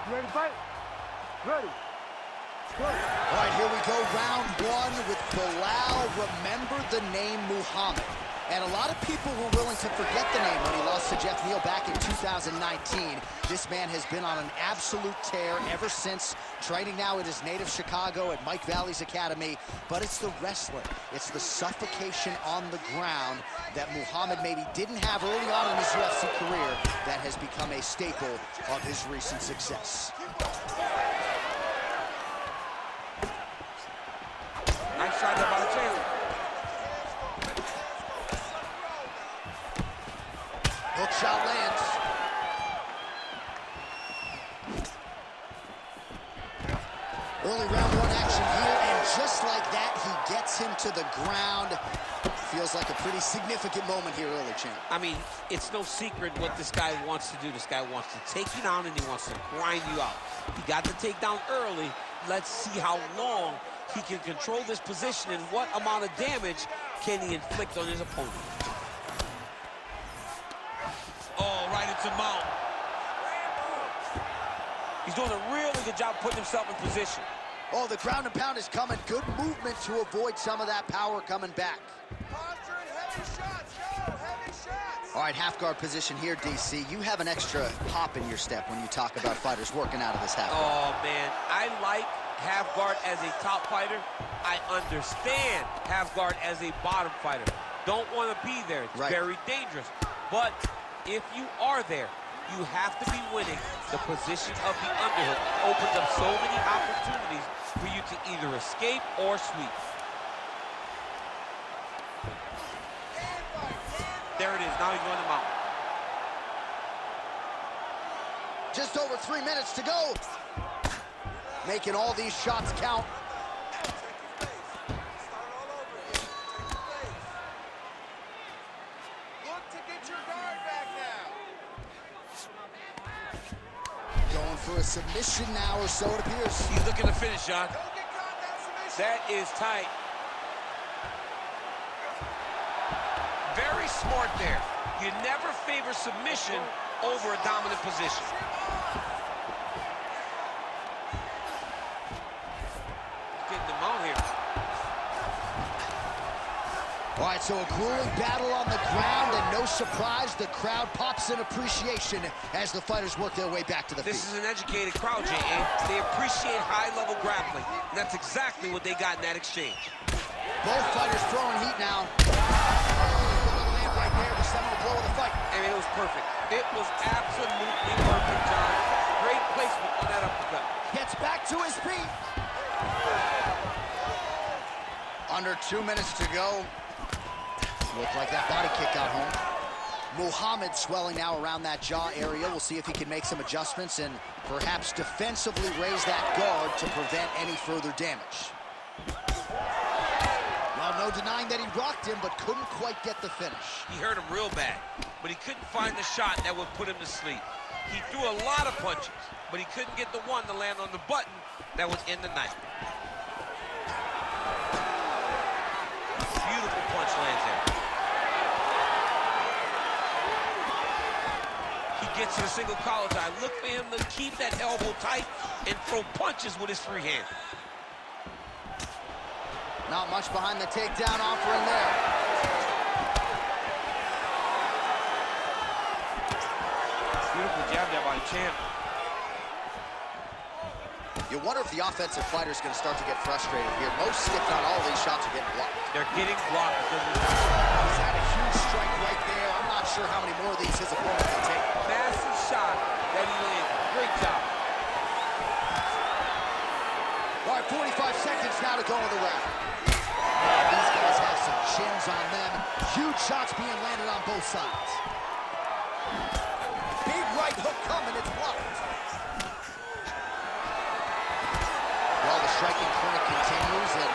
You ready to fight? Ready. Good. All right, here we go, round one with Beial. Remember the name Muhammad. And a lot of people were willing to forget the name when he lost to Jeff Neal back in 2019. This man has been on an absolute tear ever since, training now at his native Chicago at Mike Valley's Academy. But it's the wrestling, it's the suffocation on the ground that Muhammad maybe didn't have early on in his UFC career that has become a staple of his recent success. Nice shot there by the Taylor. Hook shot lands. Early round one action here, and just like that, he gets him to the ground. Feels like a pretty significant moment here early, champ. I mean, it's no secret what this guy wants to do. This guy wants to take you down, and he wants to grind you out. He got the takedown early. Let's see how long he can control this position and what amount of damage can he inflict on his opponent. Oh, right into mount. He's doing a really good job putting himself in position. Oh, the ground and pound is coming. Good movement to avoid some of that power coming back. Heavy shots, go, heavy shots. All right, half guard position here, DC. You have an extra hop in your step when you talk about fighters working out of this half guard. Oh, man, I like half guard as a top fighter. I understand half guard as a bottom fighter. Don't want to be there. It's very dangerous. But if you are there, you have to be winning. The position of the underhook opens up so many opportunities for you to either escape or sweep. There it is. Now he's going to mount. Just over 3 minutes to go. Making all these shots count. Look to get your guard back now. Going for a submission now, or so it appears. He's looking to finish, John. Don't get caught in that submission. That is tight. Very smart there. You never favor submission over a dominant position. Getting them out here. All right, so a grueling battle on the ground, and no surprise, the crowd pops in appreciation as the fighters work their way back to the feet. This is an educated crowd, J.A. They appreciate high-level grappling, and that's exactly what they got in that exchange. Both fighters throwing heat now. Right there, the seminal blow of the fight. I mean, it was perfect. It was absolutely perfect, John. Great placement on that uppercut. Gets back to his feet. Under 2 minutes to go. Looked like that body kick got home. Muhammad swelling now around that jaw area. We'll see if he can make some adjustments and perhaps defensively raise that guard to prevent any further damage. Well, no denying that he rocked him, but couldn't quite get the finish. He hurt him real bad, but he couldn't find the shot that would put him to sleep. He threw a lot of punches, but he couldn't get the one to land on the button that would end the night. Beautiful punch lands there. He gets to the single collar tie. Look for him to keep that elbow tight and throw punches with his free hand. Not much behind the takedown offering there. Beautiful jab there by the champ. You wonder if the offensive fighter is going to start to get frustrated here. Most, if not all, these shots are getting blocked. They're getting blocked because He's had a huge strike right there. I'm not sure how many more of these his opponent can take. massive shot that he landed. Great job. All right, 45 seconds now to go in the round. Man, these guys have some chins on them. Huge shots being landed on both sides. Big right hook coming, it's blocked. Well, the striking clinic continues, and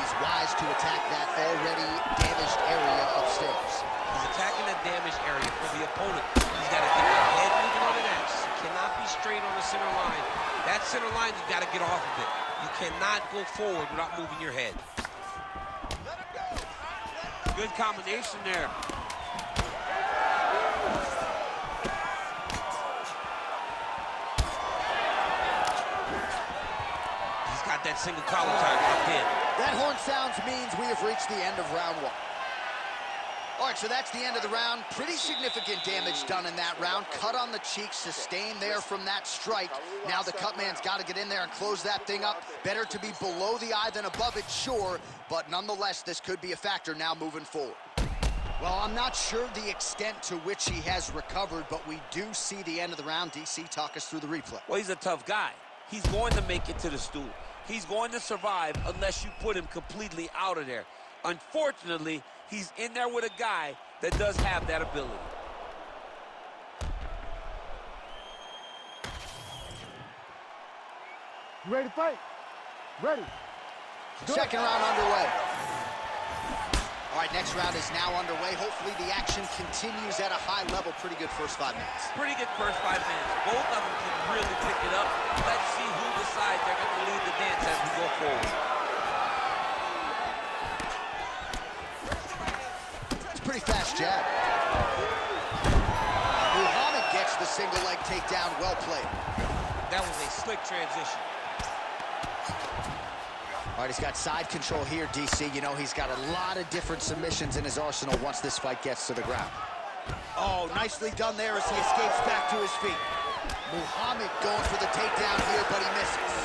he's wise to attack that already damaged area upstairs. He's attacking that damaged area for the opponent. He's got to get the head moving on an axis. He cannot be straight on the center line. That center line, you've got to get off of it. You cannot go forward without moving your head. Good combination there. that single collar tie locked in. That horn sounds means we have reached the end of round one. All right, so that's the end of the round. Pretty significant damage done in that round. Cut on the cheek, sustained there from that strike. Now the cut man's got to get in there and close that thing up. Better to be below the eye than above it, sure, but nonetheless, this could be a factor now moving forward. Well, I'm not sure the extent to which he has recovered, but we do see the end of the round. DC, talk us through the replay. Well, he's a tough guy. He's going to make it to the stool. He's going to survive unless you put him completely out of there. Unfortunately, he's in there with a guy that does have that ability. You ready to fight? Ready. Second round underway. All right, next round is now underway. Hopefully the action continues at a high level. Pretty good first 5 minutes. Pretty good first 5 minutes. Both of them can really pick it up. Let's see who decides they're going to lead the dance as we go forward. Pretty fast jab. Muhammad gets the single leg takedown. Well played. That was a slick transition. All right, he's got side control here, DC. You know, he's got a lot of different submissions in his arsenal once this fight gets to the ground. Oh, nicely done there as he escapes back to his feet. Muhammad going for the takedown here, but he misses.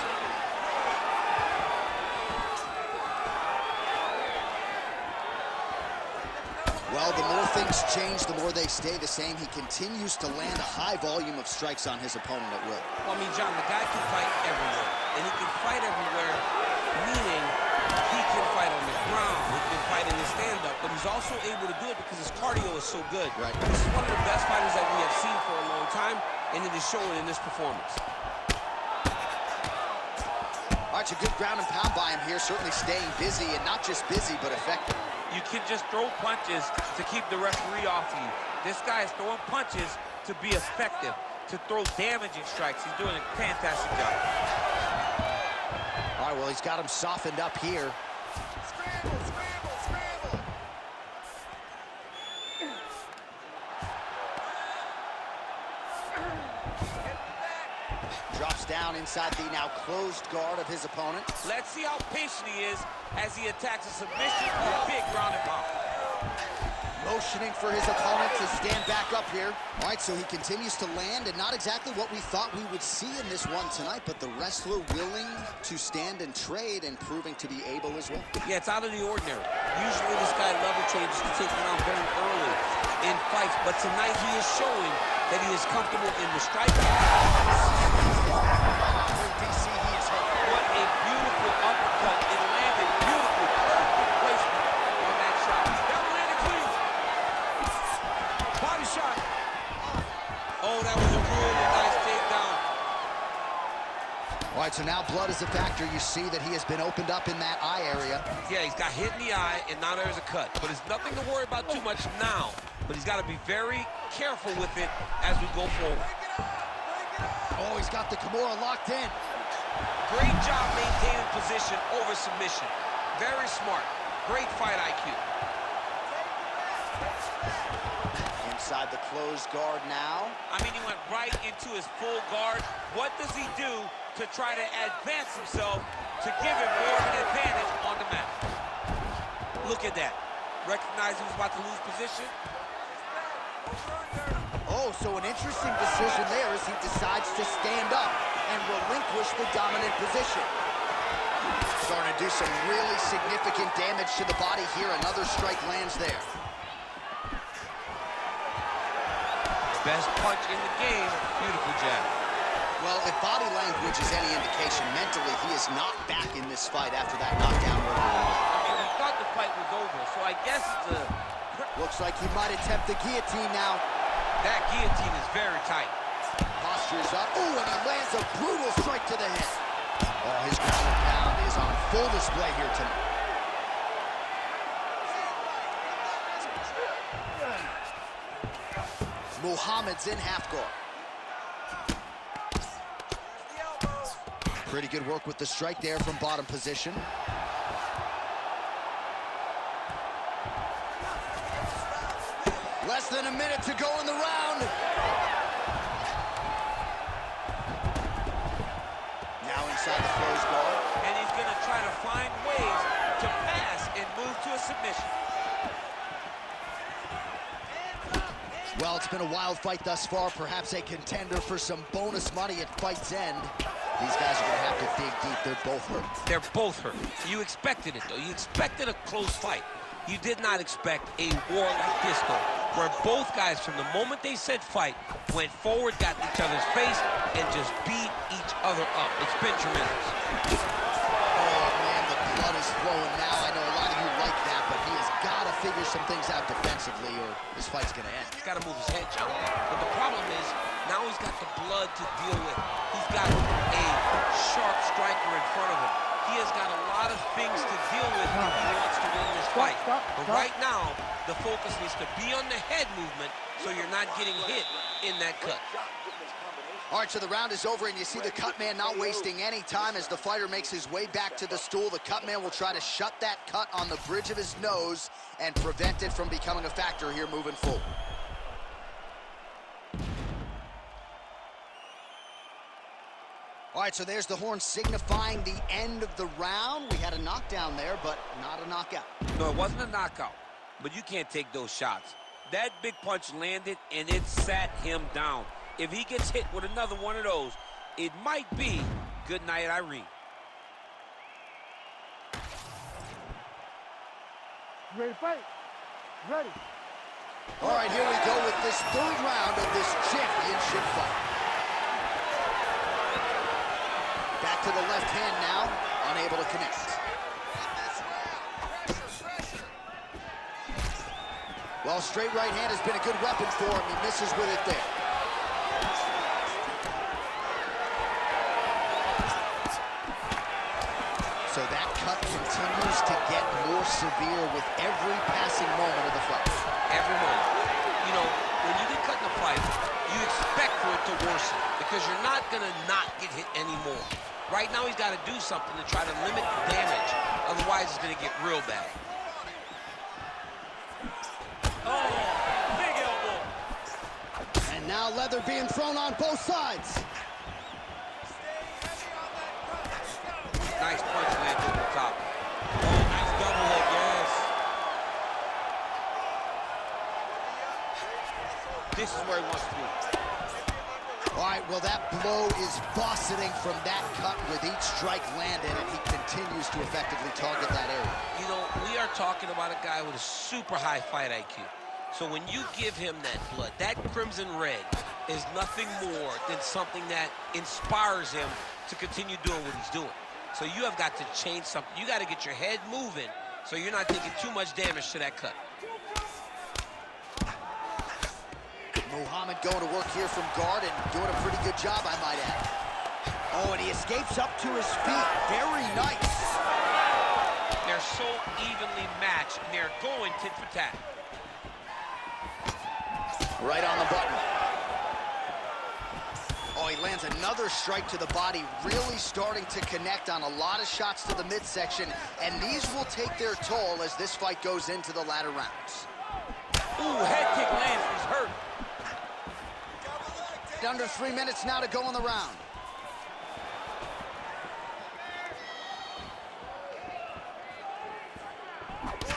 Well, the more things change, the more they stay the same. He continues to land a high volume of strikes on his opponent at will. Well, I mean, John, the guy can fight everywhere. And he can fight everywhere, meaning he can fight on the ground. He can fight in his stand-up. But he's also able to do it because his cardio is so good. Right. This is one of the best fighters that we have seen for a long time, and it is showing in this performance. All right, it's a good ground and pound by him here. Certainly staying busy, and not just busy, but effective. You can just throw punches to keep the referee off of you. This guy is throwing punches to be effective, to throw damaging strikes. He's doing a fantastic job. All right, well, he's got him softened up here. Scramble, scramble, scramble. Drops down inside the now closed guard of his opponent. Let's see how patient he is as he attacks a submission or a big ground and pound. Motioning for his opponent to stand back up here. All right, so he continues to land, and not exactly what we thought we would see in this one tonight, but the wrestler willing to stand and trade and proving to be able as well. Yeah, it's out of the ordinary. Usually this guy level changes to take him out very early in fights, but tonight he is showing that he is comfortable in the striking. DC, he is hurt. What a beautiful uppercut. It landed beautifully. Perfect placement on that shot. That landed clean. Body shot. Oh, that was a really nice takedown. All right, so now blood is a factor. You see that he has been opened up in that eye area. Yeah, he's got hit in the eye, and now there's a cut. But it's nothing to worry about too much now. But he's got to be very careful with it as we go forward. Oh, he's got the Kimura locked in. Great job maintaining position over submission. Very smart. Great fight IQ. Inside the closed guard now. I mean, he went right into his full guard. What does he do to try to advance himself to give him more of an advantage on the mat? Look at that. Recognize he was about to lose position. Oh, so an interesting decision there as he decides to stand up and relinquish the dominant position. Starting to do some really significant damage to the body here. Another strike lands there. Best punch in the game. Beautiful jab. Well, if body language is any indication, mentally he is not back in this fight after that knockdown earlier. I mean, we thought the fight was over, so I guess it's a... Looks like he might attempt the guillotine now. That guillotine is very tight. Posture's up. Ooh, and he lands a brutal strike to the head. Oh, his ground and pound is on full display here tonight. Muhammad's in half guard. Pretty good work with the strike there from bottom position. Less than a minute to go in the round. Now inside the closed guard. And he's going Well, it's been a wild fight thus far, perhaps a contender for some bonus money at fight's end. These guys are going to have to dig deep. They're both hurt. They're both hurt. You expected it, though. You expected a close fight. You did not expect a war like this, though, where both guys, from the moment they said fight, went forward, got in each other's face, and just beat each other up. It's been tremendous. Oh, man, the blood is flowing now. I know a lot of you like that, but he has got to figure some things out defensively, or this fight's going to end. He's got to move his head, John. But the problem is, now he's got the blood to deal with. He's got a sharp striker in front of him. He has got a lot of things to deal with if he wants to win this fight. But right now, the focus needs to be on the head movement so you're not getting hit in that cut. All right, so the round is over, and you see the cut man not wasting any time as the fighter makes his way back to the stool. The cut man will try to shut that cut on the bridge of his nose and prevent it from becoming a factor here moving forward. All right, so there's the horn signifying the end of the round. We had a knockdown there, but not a knockout. No, it wasn't a knockout, but you can't take those shots. That big punch landed, and it sat him down. If he gets hit with another one of those, it might be good night, Irene. Ready to fight? Ready. All right, here we go with this third round of this championship fight. Back to the left hand now, unable to connect. Well, straight right hand has been a good weapon for him. He misses with it there. So that cut continues to get more severe with every passing moment of the fight. Every moment. You know, when you get cut in a fight, you expect for it to worsen because you're not going to not get hit anymore. Right now, he's got to do something to try to limit the damage. Otherwise, it's going to get real bad. Oh, big elbow. And now leather being thrown on both sides. Nice punch landed at the top. Oh, nice double leg, yes. This is where he wants to be. All right, well, that blow is bossing from that cut with each strike landed, and he continues to effectively target that area. You know, we are talking about a guy with a super high fight IQ. So when you give him that blood, that crimson red is nothing more than something that inspires him to continue doing what he's doing. So you have got to change something. You got to get your head moving so you're not taking too much damage to that cut. Muhammad going to work here from guard and doing a pretty good job, I might add. Oh, and he escapes up to his feet. Very nice. They're so evenly matched, and they're going tit for tat. Right on the button. Oh, he lands another strike to the body, really starting to connect on a lot of shots to the midsection, and these will take their toll as this fight goes into the latter rounds. Ooh, head kick lands, he's hurt. Under 3 minutes now to go in the round.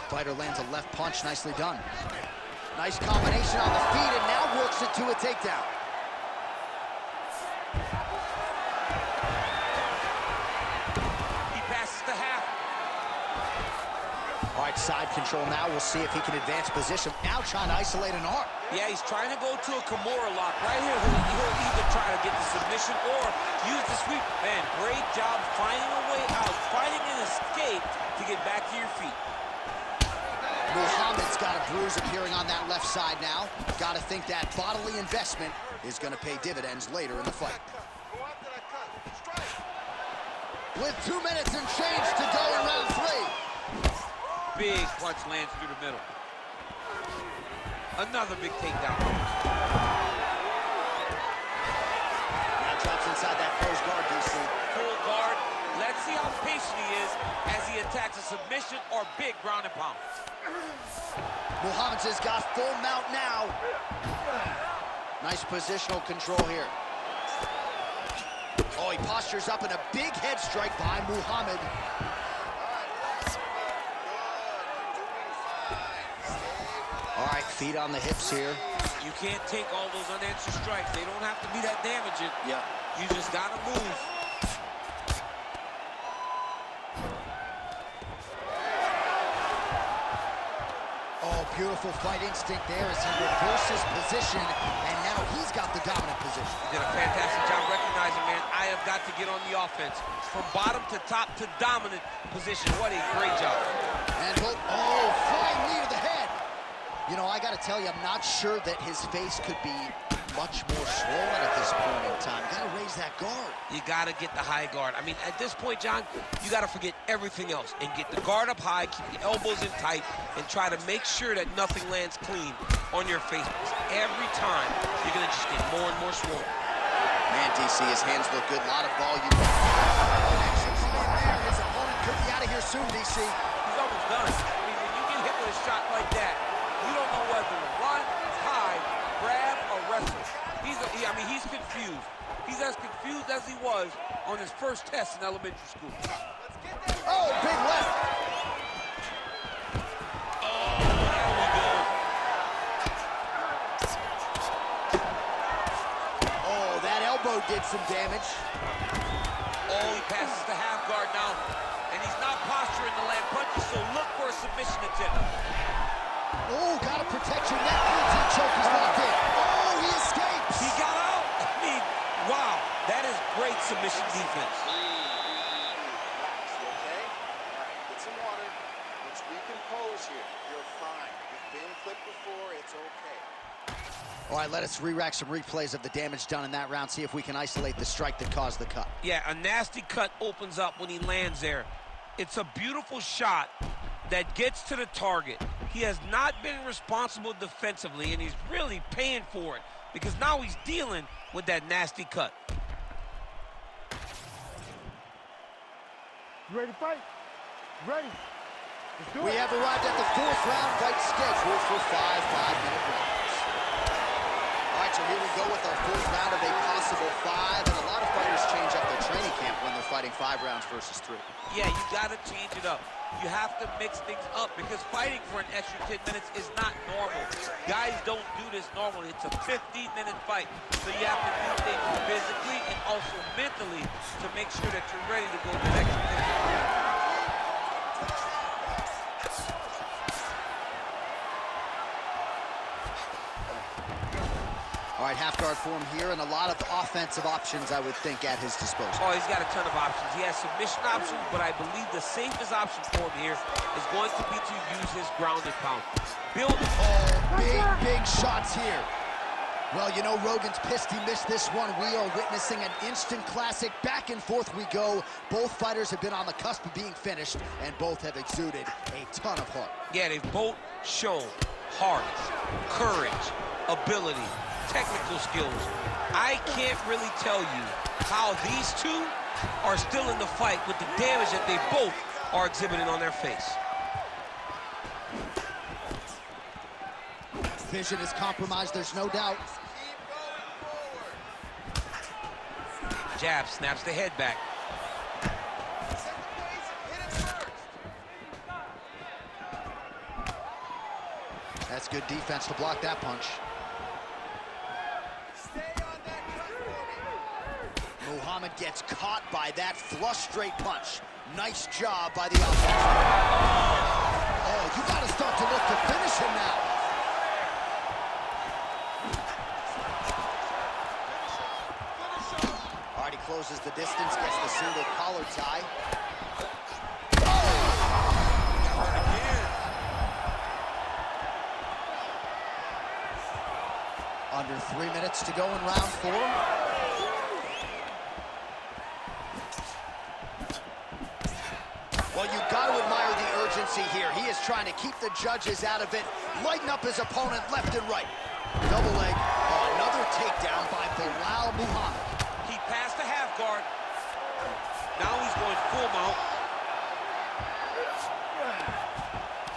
Fighter lands a left punch, nicely done. Nice combination on the feet, and now works it to a takedown. He passes the half. All right, side control now. We'll see if he can advance position. Now trying to isolate an arm. Yeah, he's trying to go to a Kimura lock. Right here, he'll either try to get the submission or use the sweep. Man, great job finding a way out, finding an escape to get back to your feet. Muhammad's got a bruise appearing on that left side now. Got to think that bodily investment is going to pay dividends later in the fight. With 2 minutes and change to go in round 3. Big punch lands through the middle. Another big takedown. Now drops inside that closed guard, DC. Full guard. Let's see how patient he is as he attacks a submission or big ground and pound. Muhammad has got full mount now. Nice positional control here. Oh, he postures up in a big head strike by Muhammad. All right, feet on the hips here. You can't take all those unanswered strikes. They don't have to be that damaging. Yeah. You just gotta move. Oh, beautiful fight instinct there as he reverses position, and now he's got the dominant position. He did a fantastic job recognizing, man, I have got to get on the offense. From bottom to top to dominant position. What a great job. And flying knee to the head. You know, I got to tell you, I'm not sure that his face could be much more swollen at this point in time. You got to raise that guard. You got to get the high guard. I mean, at this point, John, you got to forget everything else and get the guard up high, keep the elbows in tight, and try to make sure that nothing lands clean on your face. Because every time, you're going to just get more and more swollen. Man, DC, his hands look good. A lot of volume. Action coming there. His opponent could be out of here soon, DC. He's almost done. I mean, when you get hit with a shot like that, you don't know whether to run, hide, grab, or wrestle. He's confused. He's as confused as he was on his first test in elementary school. Oh, big left. Oh, that elbow did some damage. Oh, he passes the half guard now. And he's not posturing to land punches, so look for a submission attempt. Oh, gotta protect your neck. Guillotine choke is locked in. Oh, he escapes. He got out. I mean, wow. That is great submission defense. Relax, you okay? All right, get some water. Let's recompose here. You're fine. You've been clipped before. It's okay. All right, let us re-rack some replays of the damage done in that round, see if we can isolate the strike that caused the cut. Yeah, a nasty cut opens up when he lands there. It's a beautiful shot that gets to the target. He has not been responsible defensively, and he's really paying for it because now he's dealing with that nasty cut. You ready to fight? Ready. Let's do it. We have arrived at the fourth round fight scheduled for 5 5-minute rounds. All right, so here we go with our fourth round of a possible 5, and a lot of fighters change up their training camp when they're fighting 5 rounds versus 3. Yeah, you got to change it up. You have to mix things up because fighting for an extra 10 minutes is not normal. Guys don't do this normally. It's a 15-minute fight. So you have to do things physically and also mentally to make sure that you're ready to go the next 15 minutes. All right, half guard form here, and a lot of offensive options, I would think, at his disposal. Oh, he's got a ton of options. He has submission options, but I believe the safest option for him here is going to be to use his ground and pound. Build. Oh, big shots here. Well, you know, Rogan's pissed he missed this one. We are witnessing an instant classic. Back and forth we go. Both fighters have been on the cusp of being finished, and both have exuded a ton of heart. Yeah, they've both shown heart, courage, ability, technical skills. I can't really tell you how these two are still in the fight with the damage that they both are exhibiting on their face. Vision is compromised, there's no doubt. Jab snaps the head back. That's good defense to block that punch. Muhammad gets caught by that flush straight punch. Nice job by the offense. Oh, you got to start to look to finish him now. All right, he closes the distance, gets the single collar tie. Under 3 minutes to go in round 4. Well, you've got to admire the urgency here. He is trying to keep the judges out of it, lighten up his opponent left and right. Double leg. Oh, another takedown by Beial Muhammad. He passed the half guard. Now he's going full mount.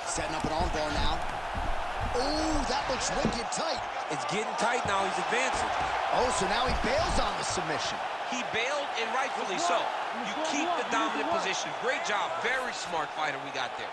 Setting up an armbar now. Oh, that looks wicked tight. It's getting tight now. He's advancing. Oh, so now he bails on the submission. He bailed, and rightfully so. You keep the dominant position. Great job. Very smart fighter we got there.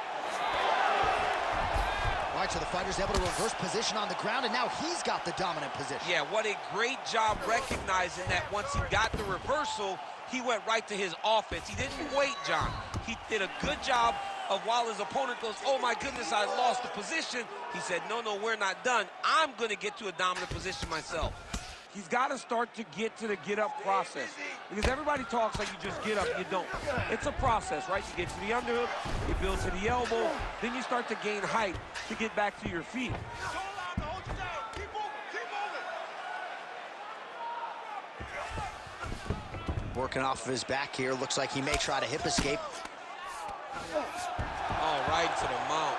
All All right, so the fighter's able to reverse position on the ground, and now he's got the dominant position. Yeah, what a great job recognizing that once he got the reversal, he went right to his offense. He didn't wait, John. He did a good job of while his opponent goes, oh my goodness, I lost the position. He said, no, we're not done. I'm gonna get to a dominant position myself. He's got to start to get to the get-up process. Because everybody talks like you just get up, you don't. It's a process, right? You get to the underhook, you build to the elbow, then you start to gain height to get back to your feet. Working off of his back here. Looks like he may try to hip escape. Oh, right to the mount.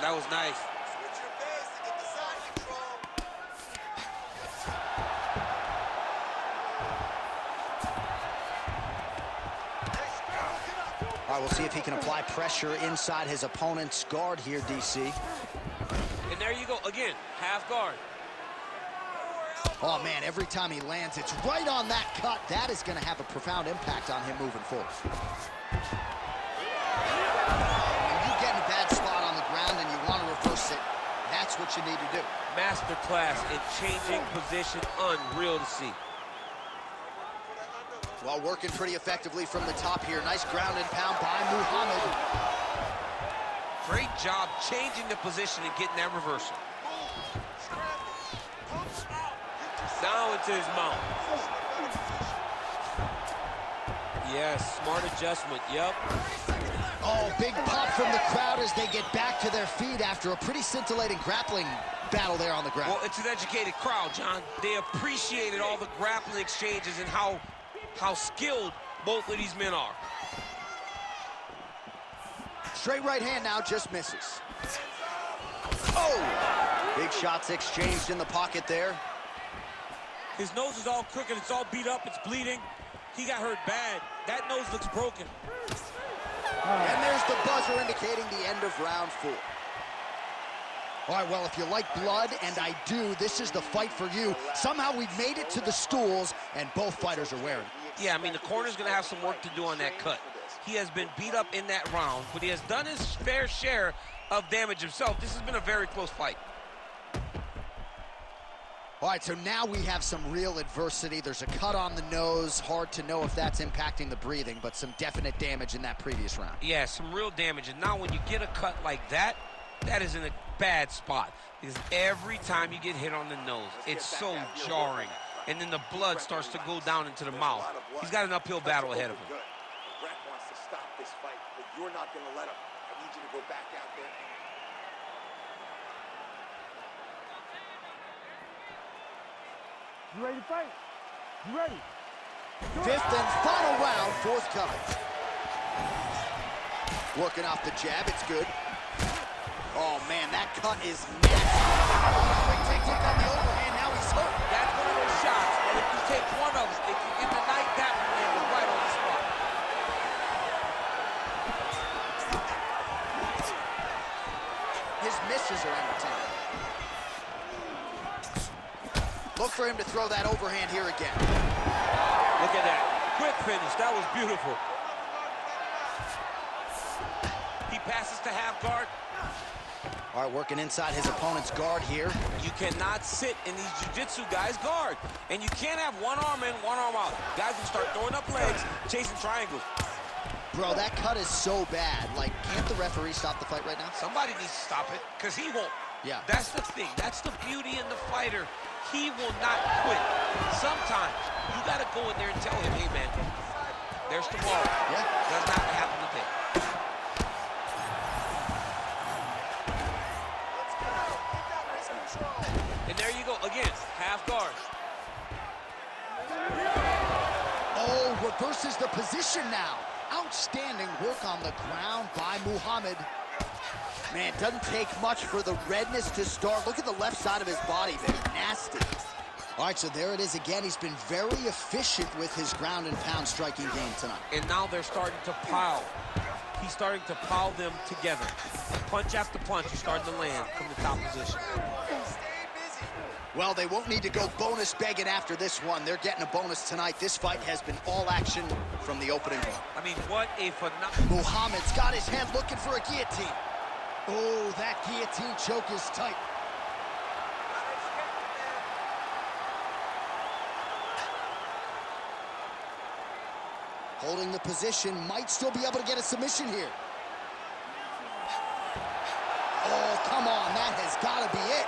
That was nice. All right, we'll see if he can apply pressure inside his opponent's guard here, DC. And there you go, again, half guard. Oh, man, every time he lands, it's right on that cut. That is going to have a profound impact on him moving forward. When you get in a bad spot on the ground and you want to reverse it, that's what you need to do. Masterclass in changing position, unreal to see. Well, working pretty effectively from the top here. Nice ground and pound by Muhammad. Great job changing the position and getting that reversal. Now into his mount. Yes, smart adjustment, yep. Oh, big pop from the crowd as they get back to their feet after a pretty scintillating grappling battle there on the ground. Well, it's an educated crowd, John. They appreciated all the grappling exchanges and how skilled both of these men are. Straight right hand now, just misses. Oh! Big shots exchanged in the pocket there. His nose is all crooked, it's all beat up, it's bleeding. He got hurt bad. That nose looks broken. And there's the buzzer indicating the end of round 4. All right, well, if you like blood, and I do, this is the fight for you. Somehow we've made it to the stools, and both fighters are wearing. Yeah, I mean, the corner's going to have some work to do on that cut. He has been beat up in that round, but he has done his fair share of damage himself. This has been a very close fight. All right, so now we have some real adversity. There's a cut on the nose. Hard to know if that's impacting the breathing, but some definite damage in that previous round. Yeah, some real damage. And now when you get a cut like that, that is in a bad spot. Because every time you get hit on the nose, it's so jarring. And then the blood starts to go down into the mouth. He's got an uphill battle ahead of him. The ref wants to stop this fight, but you're not going to let him. I need you to go back out there. You ready to fight? You ready? Fifth and final round, forthcoming. Working off the jab, it's good. Oh, man, that cut is nasty. Quick take on the overhand, now he's hurt. That's one of those shots, but if you take one of them, if you get the night, that one landed right on the spot. His misses are entertaining. Look for him to throw that overhand here again. Look at that. Quick finish. That was beautiful. He passes to half guard. All right, working inside his opponent's guard here. You cannot sit in these jiu-jitsu guys' guard. And you can't have one arm in, one arm out. Guys will start throwing up legs, chasing triangles. Bro, that cut is so bad. Like, can't the referee stop the fight right now? Somebody needs to stop it, because he won't. Yeah. That's the thing. That's the beauty in the fighter. He will not quit. Sometimes you got to go in there and tell him, hey, man, there's tomorrow. Yeah. Does not happen today. And there you go. Again, half guard. Oh, reverses the position now. Outstanding work on the ground by Muhammad. Man, doesn't take much for the redness to start. Look at the left side of his body there. Nasty. All right, so there it is again. He's been very efficient with his ground and pound striking game tonight. And now they're starting to pile. He's starting to pile them together. Punch after punch, he's starting to land from the top position. Well, they won't need to go bonus begging after this one. They're getting a bonus tonight. This fight has been all action from the opening bell. I mean, what a phenomenal... Muhammad's got his head looking for a guillotine. Oh, that guillotine choke is tight. Holding the position, might still be able to get a submission here. Oh, come on, that has got to be it.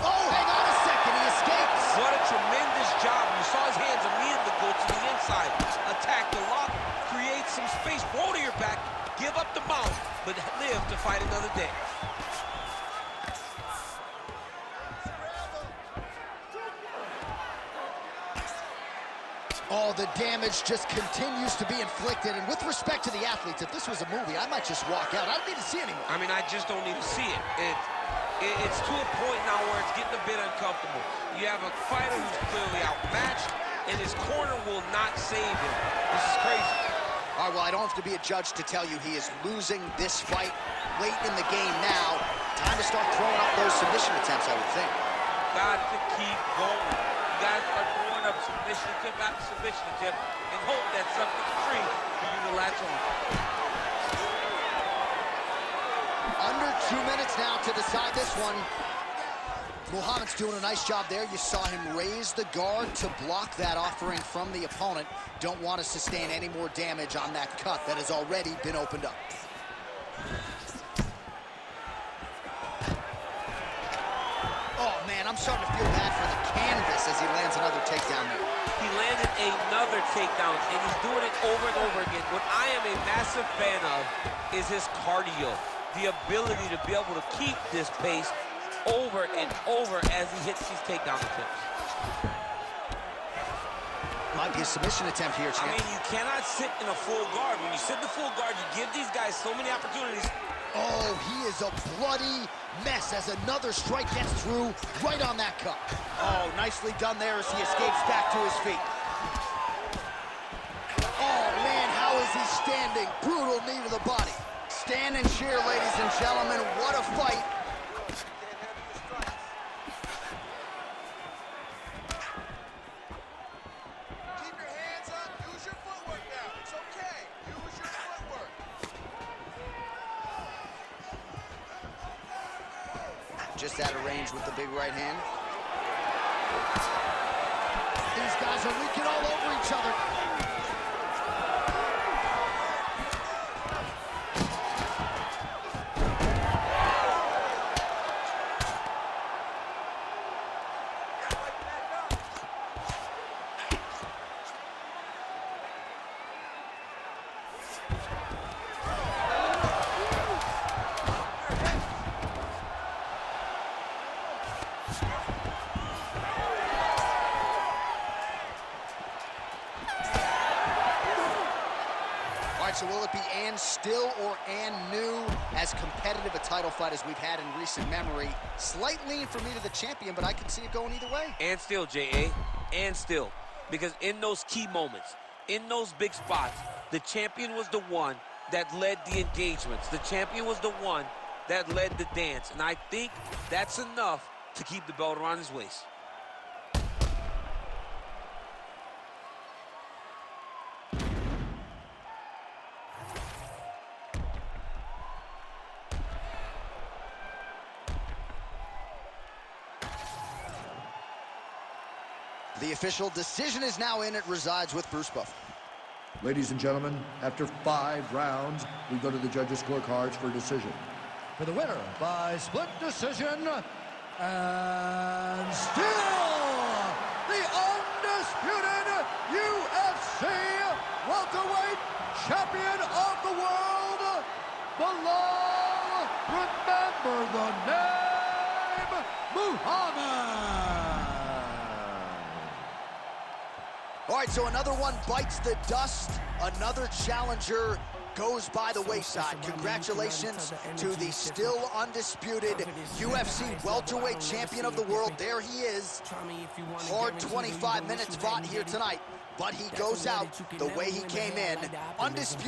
Oh, hang on a second, he escapes. What a tremendous job. You saw his hands immediately go to the inside. Attack the lock, create some space, roll to your back, give up the mount, but live to fight another day. Oh, the damage just continues to be inflicted. And with respect to the athletes, if this was a movie, I might just walk out. I don't need to see anymore. I mean, I just don't need to see it. It's to a point now where it's getting a bit uncomfortable. You have a fighter who's clearly outmatched, and his corner will not save him. This is crazy. All right, well, I don't have to be a judge to tell you he is losing this fight late in the game now. Time to start throwing up those submission attempts, I would think. Got to keep going. You got to start throwing up submission attempt after submission attempt and hope that something's free for you to latch on. Under 2 minutes now to decide this one. Muhammad's doing a nice job there. You saw him raise the guard to block that offering from the opponent. Don't want to sustain any more damage on that cut that has already been opened up. Oh, man, I'm starting to feel bad for the canvas as he lands another takedown there. He landed another takedown, and he's doing it over and over again. What I am a massive fan of is his cardio, the ability to be able to keep this pace over and over as he hits these takedown attempts. Might be a submission attempt here, champ. I mean, you cannot sit in a full guard. When you sit in the full guard, you give these guys so many opportunities. Oh, he is a bloody mess as another strike gets through right on that cut. Oh, nicely done there as he escapes back to his feet. Oh, man, how is he standing? Brutal knee to the body. Stand and cheer, ladies and gentlemen. What a fight. Keep your hands up. Use your footwork now. It's okay. Use your footwork. Just out of range with the big right hand. These guys are leaking all over each other. So will it be and still or and new? As competitive a title fight as we've had in recent memory. Slight lean for me to the champion, but I can see it going either way. And still, J.A., and still. Because in those key moments, in those big spots, the champion was the one that led the engagements. The champion was the one that led the dance. And I think that's enough to keep the belt around his waist. The official decision is now in. It resides with Bruce Buffer. Ladies and gentlemen, after 5 rounds, we go to the judges' scorecards for decision. For the winner by split decision, and still the undisputed UFC welterweight champion of the world, Beial, remember the name, Muhammad. All right, so another one bites the dust. Another challenger goes by the wayside. Congratulations to the still undisputed UFC welterweight champion of the world. There he is. Hard 25 minutes fought here tonight, but he goes out the way he came in, undisputed.